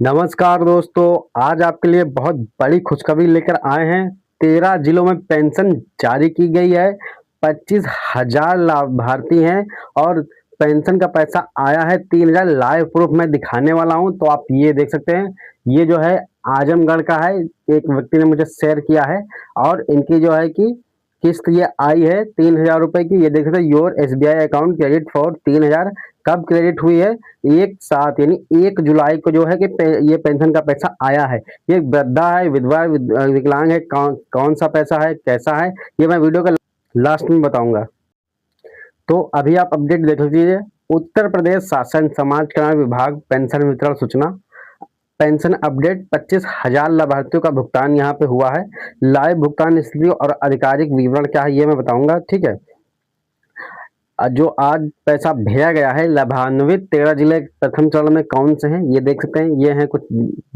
नमस्कार दोस्तों, आज आपके लिए बहुत बड़ी खुशखबरी लेकर आए हैं। 13 जिलों में पेंशन जारी की गई है। 25,000 लाभार्थी हैं और पेंशन का पैसा आया है 3,000। लाइव प्रूफ मैं दिखाने वाला हूं, तो आप ये देख सकते हैं। ये जो है आजमगढ़ का है, एक व्यक्ति ने मुझे शेयर किया है और इनकी जो है कि किस्त ये आई है 3,000 रुपए की। ये देख सकते हैं, your SBI account credit for 3,000। कब क्रेडिट हुई है? एक साथ यानी 1 जुलाई को जो है कि ये पेंशन का पैसा आया है। ये वृद्धा है, विधवा विकलांग है, कौन सा पैसा है, कैसा है, ये मैं वीडियो का लास्ट में बताऊंगा। तो अभी आप अपडेट देख लीजिए। उत्तर प्रदेश शासन समाज कल्याण विभाग पेंशन वितरण सूचना, पेंशन अपडेट 25,000 लाभार्थियों का भुगतान यहाँ पे हुआ है। लाइव भुगतान स्थिति और आधिकारिक विवरण क्या है ये मैं बताऊंगा, ठीक है। जो आज पैसा भेजा गया है, लाभान्वित 13 जिले प्रथम चरण में कौन से हैं ये देख सकते हैं। ये हैं कुछ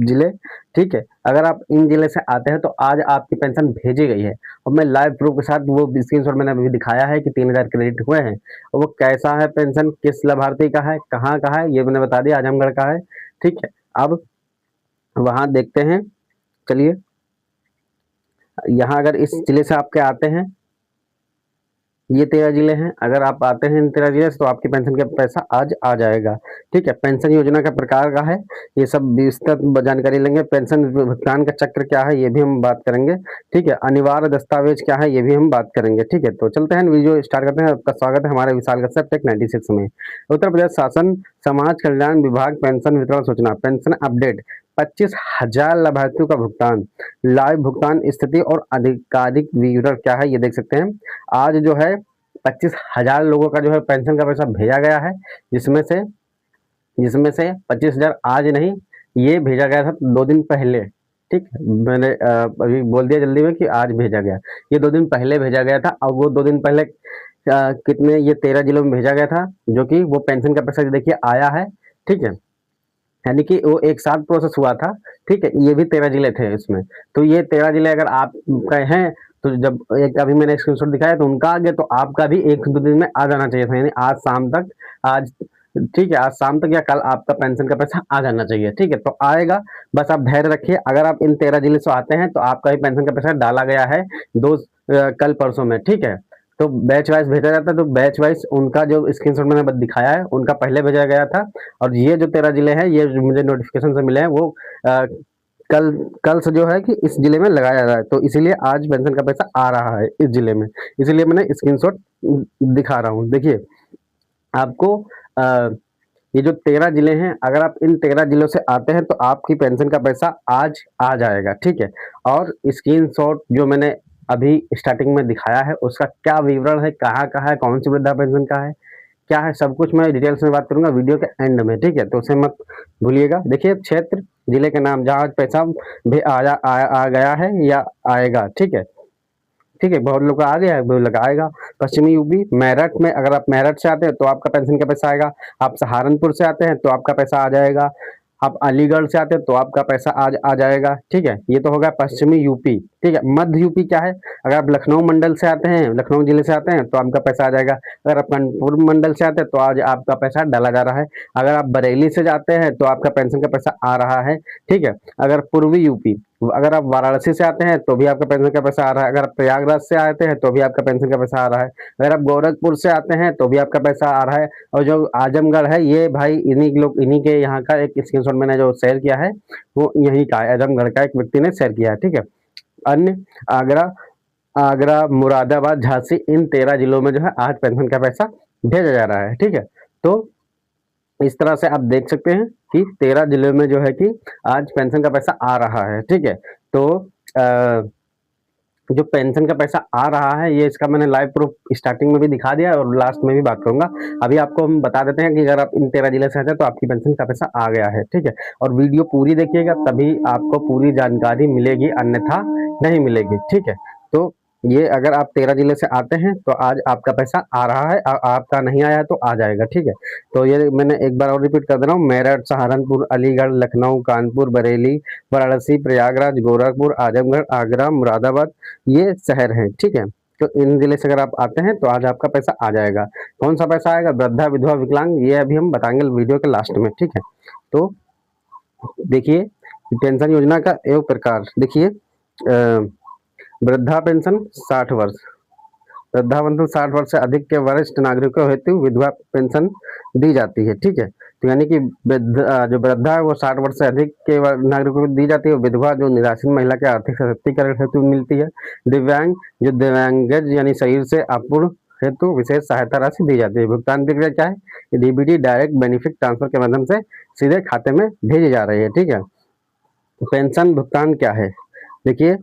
जिले, ठीक है। अगर आप इन जिले से आते हैं तो आज आपकी पेंशन भेजी गई है और मैं लाइव प्रूफ के साथ वो स्क्रीनशॉट मैंने अभी दिखाया है कि 3,000 क्रेडिट हुए हैं। और वो कैसा है पेंशन, किस लाभार्थी का है, कहाँ का है, ये मैंने बता दिया, आजमगढ़ का है, ठीक है। अब वहां देखते हैं, चलिए। यहाँ अगर इस जिले से आपके आते हैं, ये 13 जिले हैं। अगर आप आते हैं इन 13 जिले से तो आपकी पेंशन का पैसा आज आ जाएगा, ठीक है। पेंशन योजना का प्रकार का है, ये सब विस्तृत जानकारी लेंगे। पेंशन भुगतान का चक्र क्या है ये भी हम बात करेंगे, ठीक है। अनिवार्य दस्तावेज क्या है ये भी हम बात करेंगे, ठीक है। तो चलते हैं, वीडियो स्टार्ट करते हैं। आपका स्वागत है हमारे विशाल कश्यप टेक 96 में। उत्तर प्रदेश शासन समाज कल्याण विभाग पेंशन वितरण सूचना, पेंशन अपडेट 25,000 लाभार्थियों का भुगतान। लाइव भुगतान स्थिति और आधिकारिक विवरण क्या है ये देख सकते हैं। आज जो है 25,000 लोगों का जो है पेंशन का पैसा भेजा गया है, जिसमें से 25,000 आज नहीं, ये भेजा गया था 2 दिन पहले, ठीक है। मैंने अभी बोल दिया जल्दी में कि आज भेजा गया, ये 2 दिन पहले भेजा गया था। और वो 2 दिन पहले कितने, ये 13 जिलों में भेजा गया था, जो कि वो पेंशन का पैसा देखिए आया है, ठीक है। यानी कि वो एक साथ प्रोसेस हुआ था, ठीक है। ये भी 13 जिले थे इसमें। तो ये 13 जिले अगर आप कहे हैं तो जब एक अभी मैंने स्क्रीनशॉट दिखाया तो उनका आ गया, तो आपका भी 1-2 दिन में आ जाना चाहिए था, यानी आज शाम तक, आज, ठीक है, आज शाम तक या कल आपका पेंशन का पैसा आ जाना चाहिए, ठीक है। तो आएगा, बस आप धैर्य रखिए। अगर आप इन 13 जिले से आते हैं तो आपका भी पेंशन का पैसा डाला गया है कल परसों में, ठीक है। तो बैच वाइज भेजा जाता है, तो बैच वाइज उनका जो स्क्रीनशॉट मैंने दिखाया है उनका पहले भेजा गया था। और ये जो 13 जिले हैं, ये मुझे नोटिफिकेशन से मिले हैं, वो कल कल से जो है कि इस जिले में लगाया जा रहा है। तो इसीलिए आज पेंशन का पैसा आ रहा है इस जिले में, इसीलिए मैंने स्क्रीनशॉट दिखा रहा हूँ। देखिए आपको ये जो 13 जिले हैं, अगर आप इन 13 जिलों से आते हैं तो आपकी पेंशन का पैसा आज आ जाएगा, ठीक है। और स्क्रीनशॉट जो मैंने अभी स्टार्टिंग में दिखाया है उसका क्या विवरण है, कहाँ का है, कौन सी वृद्धा पेंशन का है, क्या है, सब कुछ मैं डिटेल्स में बात करूंगा वीडियो के एंड में, ठीक है। तो उसे मत भूलिएगा। देखिए क्षेत्र, जिले के नाम जहाँ पैसा भी आ गया है या आएगा, ठीक है, ठीक है। बहुत लोग का आ गया है, बहुत लोग आएगा। पश्चिमी यूपी मेरठ में, अगर आप मेरठ से आते हैं तो आपका पेंशन का पैसा आएगा। आप सहारनपुर से आते हैं तो आपका पैसा आ जाएगा। आप अलीगढ़ से आते हैं तो आपका पैसा आज आ जाएगा, ठीक है। ये तो होगा पश्चिमी यूपी, ठीक है। मध्य यूपी क्या है? अगर आप लखनऊ मंडल से आते हैं, लखनऊ जिले से आते हैं तो आपका पैसा आ जाएगा। अगर आप कानपुर मंडल से आते हैं तो आज आपका पैसा डाला जा रहा है। अगर आप बरेली से जाते हैं तो आपका पेंशन का पैसा आ रहा है, ठीक है। अगर पूर्वी यूपी, अगर आप वाराणसी से आते हैं तो भी आपका पेंशन का पैसा आ रहा है। अगर आप प्रयागराज से आते हैं तो भी आपका पेंशन का पैसा आ रहा है। अगर आप गोरखपुर से आते हैं तो भी आपका पैसा आ रहा है। और जो आजमगढ़ है, ये भाई इन्हीं के यहाँ का एक स्क्रीनशॉट मैंने जो शेयर किया है वो यहीं का है, आजमगढ़ का एक व्यक्ति ने शेयर किया है, ठीक है। अन्य आगरा आगरा मुरादाबाद, झांसी, इन 13 जिलों में जो है आज पेंशन का पैसा भेजा जा रहा है, ठीक है। तो इस तरह से आप देख सकते हैं कि 13 जिलों में जो है कि आज पेंशन का पैसा आ रहा है, ठीक है। तो जो पेंशन का पैसा आ रहा है, ये इसका मैंने लाइव प्रूफ स्टार्टिंग में भी दिखा दिया और लास्ट में भी बात करूंगा। अभी आपको हम बता देते हैं कि अगर आप इन 13 जिले से आते हैं तो आपकी पेंशन का पैसा आ गया है, ठीक है। और वीडियो पूरी देखिएगा तभी आपको पूरी जानकारी मिलेगी, अन्यथा नहीं मिलेगी, ठीक है। तो ये अगर आप 13 जिले से आते हैं तो आज आपका पैसा आ रहा है, आपका नहीं आया है तो आ जाएगा, ठीक है। तो ये मैंने एक बार और रिपीट कर दे रहा हूँ। मेरठ, सहारनपुर, अलीगढ़, लखनऊ, कानपुर, बरेली, वाराणसी, प्रयागराज, गोरखपुर, आजमगढ़, आगरा, मुरादाबाद, ये शहर हैं, ठीक है। तो इन जिले से अगर आप आते हैं तो आज आपका पैसा आ जाएगा। कौन सा पैसा आएगा? वृद्धा, विधवा, विकलांग, ये अभी हम बताएंगे वीडियो के लास्ट में, ठीक है। तो देखिए पेंशन योजना का एक प्रकार देखिए, वृद्धा पेंशन 60 वर्ष, वृद्धा पेंशन 60 वर्ष से अधिक के वरिष्ठ नागरिकों हेतु विधवा पेंशन दी जाती है। ठीक है, तो यानी कि जो वृद्धा है वो 60 वर्ष से अधिक के नागरिकों को दी जाती है। विधवा जो निराश्रित महिला के आर्थिक सशक्तिकरण हेतु मिलती है। दिव्यांग जो दिव्यांगज यानी शरीर से अपूर्ण हेतु विशेष सहायता राशि दी जाती है। भुगतान प्रक्रिया क्या है, डीबीटी डायरेक्ट बेनिफिट ट्रांसफर के माध्यम से सीधे खाते में भेजी जा रही है। ठीक है, पेंशन भुगतान क्या है, देखिए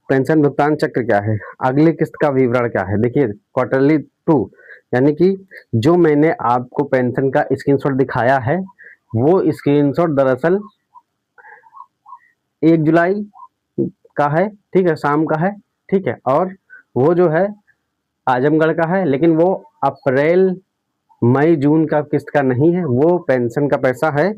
पेंशन भुगतान चक्र क्या है, अगली किस्त का विवरण क्या है। देखिए क्वार्टरली टू, यानी कि जो मैंने आपको पेंशन का स्क्रीनशॉट दिखाया है वो स्क्रीनशॉट दरअसल 1 जुलाई का है। ठीक है, शाम का है। ठीक है, और वो जो है आजमगढ़ का है, लेकिन वो अप्रैल मई जून का किस्त का नहीं है। वो पेंशन का पैसा है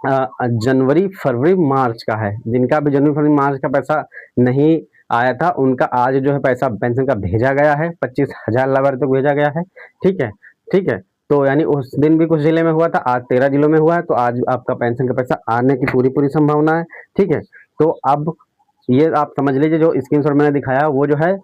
जनवरी फरवरी मार्च का है। जिनका भी जनवरी फरवरी मार्च का पैसा नहीं आया था उनका आज जो है पैसा पेंशन का भेजा गया है, 25,000 लाभार्थियों को भेजा गया है। ठीक है, ठीक है, तो यानी उस दिन भी कुछ जिले में हुआ था, आज 13 जिलों में हुआ है, तो आज आपका पेंशन का पैसा आने की पूरी पूरी संभावना है। ठीक है, तो अब ये आप समझ लीजिए जो स्क्रीनशॉट मैंने दिखाया वो जो है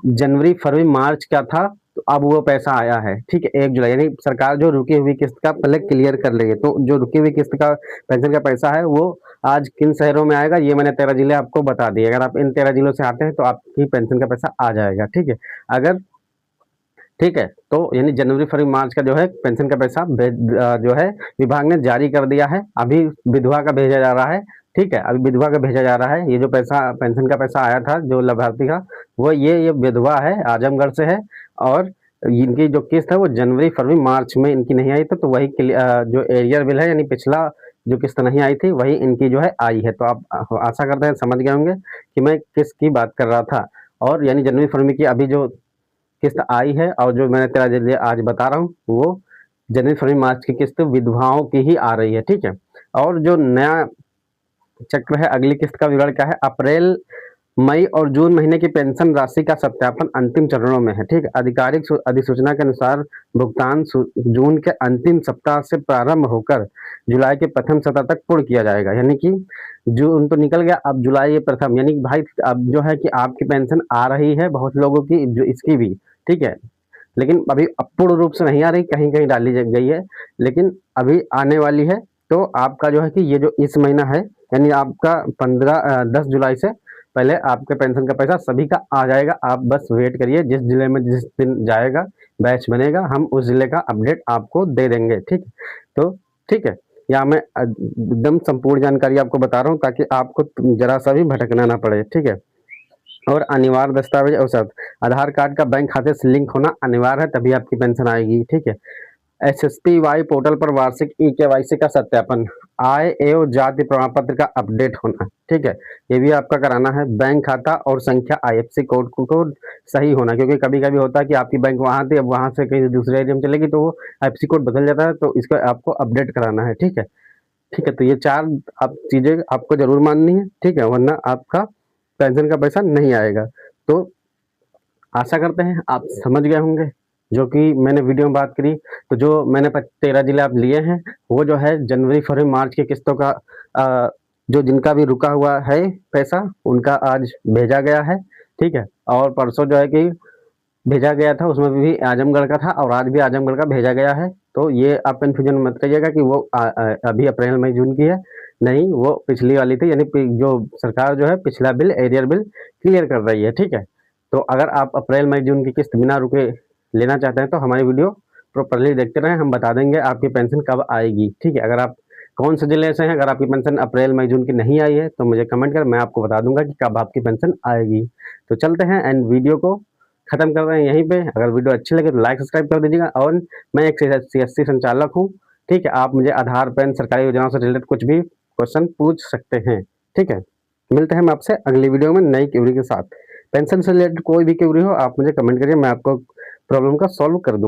जनवरी फरवरी मार्च का था, तो अब वो पैसा आया है। ठीक है, 1 जुलाई, यानी सरकार जो रुकी हुई किस्त का पहले क्लियर कर लेगी। तो जो रुकी हुई किस्त का पेंशन का पैसा है वो आज किन शहरों में आएगा ये मैंने 13 जिले आपको बता दिए। अगर आप इन 13 जिलों से आते हैं तो आपकी पेंशन का पैसा आ जाएगा। ठीक है, अगर ठीक है, तो यानी जनवरी फरवरी मार्च का जो है पेंशन का पैसा जो है विभाग ने जारी कर दिया है। अभी विधवा का भेजा जा रहा है। ठीक है, अभी विधवा का भेजा जा रहा है। ये जो पैसा पेंशन का पैसा आया था जो लाभार्थी का, वो ये विधवा है, आजमगढ़ से है, और इनकी जो किस्त है वो जनवरी फरवरी मार्च में इनकी नहीं आई थी, तो वही जो एरियर बिल है यानी पिछला जो किस्त नहीं आई थी वही इनकी जो है आई है। तो आप आशा करते हैं समझ गए होंगे कि मैं किस की बात कर रहा था। और यानी जनवरी फरवरी की अभी जो किस्त आई है और जो मैंने तेरा जरिए आज बता रहा हूँ वो जनवरी फरवरी मार्च की किस्त विधवाओं की ही आ रही है। ठीक है, और जो नया चक्र है अगली किस्त का विवरण क्या है, अप्रैल मई और जून महीने की पेंशन राशि का सत्यापन अंतिम चरणों में है। ठीक है, आधिकारिक अधिसूचना के अनुसार भुगतान जून के अंतिम सप्ताह से प्रारंभ होकर जुलाई के प्रथम सप्ताह तक पूर्ण किया जाएगा। यानी कि जून तो निकल गया, अब जुलाई ये प्रथम, यानी भाई अब जो है कि आपकी पेंशन आ रही है बहुत लोगों की, जो इसकी भी। ठीक है, लेकिन अभी पूर्ण रूप से नहीं आ रही, कहीं कहीं डाली गई है, लेकिन अभी आने वाली है। तो आपका जो है कि ये जो इस महीना है यानी आपका 10 जुलाई से पहले आपके पेंशन का पैसा सभी का आ जाएगा। आप बस वेट करिए, जिस जिले में जिस दिन जाएगा बैच बनेगा हम उस जिले का अपडेट आपको दे देंगे। ठीक है, तो ठीक है, यहाँ मैं एकदम संपूर्ण जानकारी आपको बता रहा हूँ ताकि आपको जरा सा भी भटकना ना पड़े। ठीक है, और अनिवार्य दस्तावेज और शर्त, आधार कार्ड का बैंक खाते से लिंक होना अनिवार्य है, तभी आपकी पेंशन आएगी। ठीक है, SSPY पोर्टल पर वार्षिक KYC का सत्यापन, आय एवं जाति प्रमाण पत्र का अपडेट होना। ठीक है, ये भी आपका कराना है। बैंक खाता और संख्या IFSC कोड को सही होना, क्योंकि कभी कभी होता है कि आपकी बैंक वहाँ थी अब वहाँ से कहीं दूसरे एरिया में चलेगी तो वो IFSC कोड बदल जाता है, तो इसको आपको अपडेट कराना है। ठीक है, ठीक है, तो ये 4 आप चीजें आपको जरूर माननी है। ठीक है, वरना आपका पेंशन का पैसा नहीं आएगा। तो आशा करते हैं आप समझ गए होंगे जो कि मैंने वीडियो में बात करी। तो जो मैंने 13 जिले आप लिए हैं वो जो है जनवरी फरवरी मार्च की किस्तों का जो जिनका भी रुका हुआ है पैसा उनका आज भेजा गया है। ठीक है, और परसों जो है कि भेजा गया था उसमें भी आजमगढ़ का था और आज भी आजमगढ़ का भेजा गया है। तो ये आप कन्फ्यूजन मत करिएगा कि वो अभी अप्रैल मई जून की है, नहीं वो पिछली वाली थी। यानी जो सरकार जो है पिछला बिल एरियर बिल क्लियर कर रही है। ठीक है, तो अगर आप अप्रैल मई जून की किस्त बिना रुके लेना चाहते हैं तो हमारी वीडियो प्रॉपरली देखते रहें, हम बता देंगे आपकी पेंशन कब आएगी। ठीक है, अगर आप कौन से जिले से हैं, अगर आपकी पेंशन अप्रैल मई जून की नहीं आई है तो मुझे कमेंट कर, मैं आपको बता दूंगा कि कब आपकी पेंशन आएगी। तो चलते हैं एंड वीडियो को खत्म कर रहे हैं यहीं पे। अगर वीडियो अच्छी लगे तो लाइक सब्सक्राइब कर दीजिएगा। और मैं एक CSC संचालक हूँ। ठीक है, आप मुझे आधार पैन सरकारी योजनाओं से रिलेटेड कुछ भी क्वेश्चन पूछ सकते हैं। ठीक है, मिलते हैं हम आपसे अगली वीडियो में नई क्वेरी के साथ। पेंशन से रिलेटेड कोई भी क्वेरी हो आप मुझे कमेंट करिए, मैं आपको प्रॉब्लम का सॉल्व कर दूंगा।